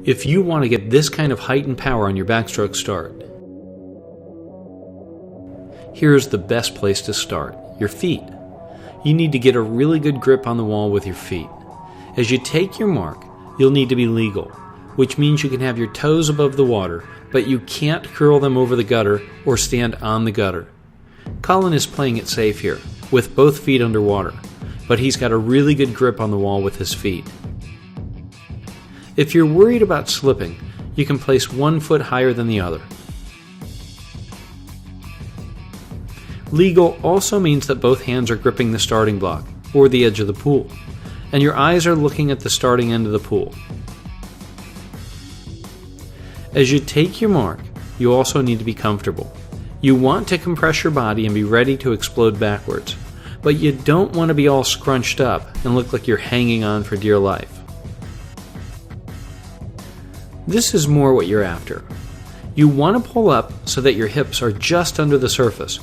if you want to get this kind of height and power on your backstroke start. Here's the best place to start: your feet. You need to get a really good grip on the wall with your feet. As you take your mark, you'll need to be legal, which means you can have your toes above the water, but you can't curl them over the gutter or stand on the gutter. Colin is playing it safe here, with both feet underwater, but he's got a really good grip on the wall with his feet. If you're worried about slipping, you can place one foot higher than the other. Legal also means that both hands are gripping the starting block, or the edge of the pool, and your eyes are looking at the starting end of the pool. As you take your mark, you also need to be comfortable. You want to compress your body and be ready to explode backwards, but you don't want to be all scrunched up and look like you're hanging on for dear life. This is more what you're after. You want to pull up so that your hips are just under the surface,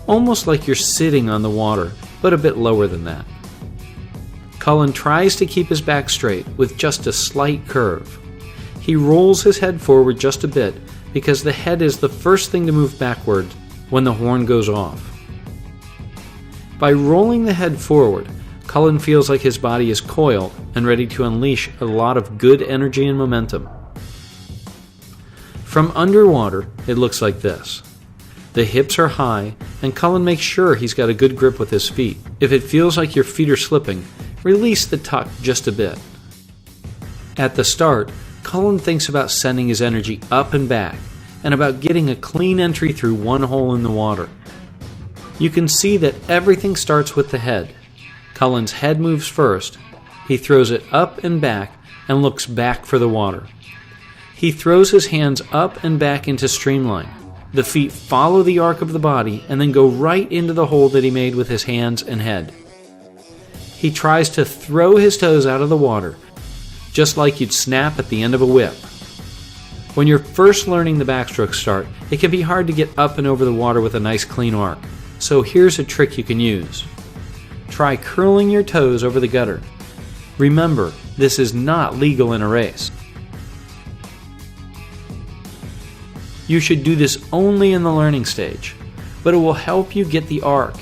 almost like you're sitting on the water, but a bit lower than that. Colin tries to keep his back straight with just a slight curve. He rolls his head forward just a bit because the head is the first thing to move backward when the horn goes off. By rolling the head forward, Colin feels like his body is coiled and ready to unleash a lot of good energy and momentum. From underwater, it looks like this. The hips are high, and Colin makes sure he's got a good grip with his feet. If it feels like your feet are slipping, release the tuck just a bit. At the start, Colin thinks about sending his energy up and back, and about getting a clean entry through one hole in the water. You can see that everything starts with the head. Colin's head moves first. He throws it up and back, and looks back for the water. He throws his hands up and back into streamline. The feet follow the arc of the body and then go right into the hole that he made with his hands and head. He tries to throw his toes out of the water, just like you'd snap at the end of a whip. When you're first learning the backstroke start, it can be hard to get up and over the water with a nice clean arc, so here's a trick you can use. Try curling your toes over the gutter. Remember, this is not legal in a race. You should do this only in the learning stage, but it will help you get the arc,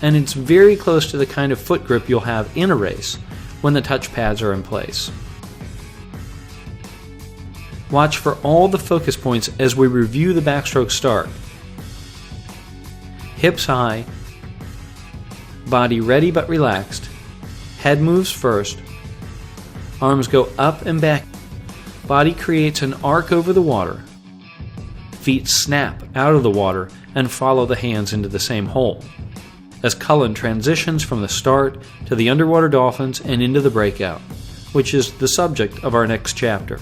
and it's very close to the kind of foot grip you'll have in a race when the touch pads are in place. Watch for all the focus points as we review the backstroke start. Hips high, body ready but relaxed, head moves first, arms go up and back, body creates an arc over the water, feet snap out of the water and follow the hands into the same hole, as Colin transitions from the start to the underwater dolphins and into the breakout, which is the subject of our next chapter.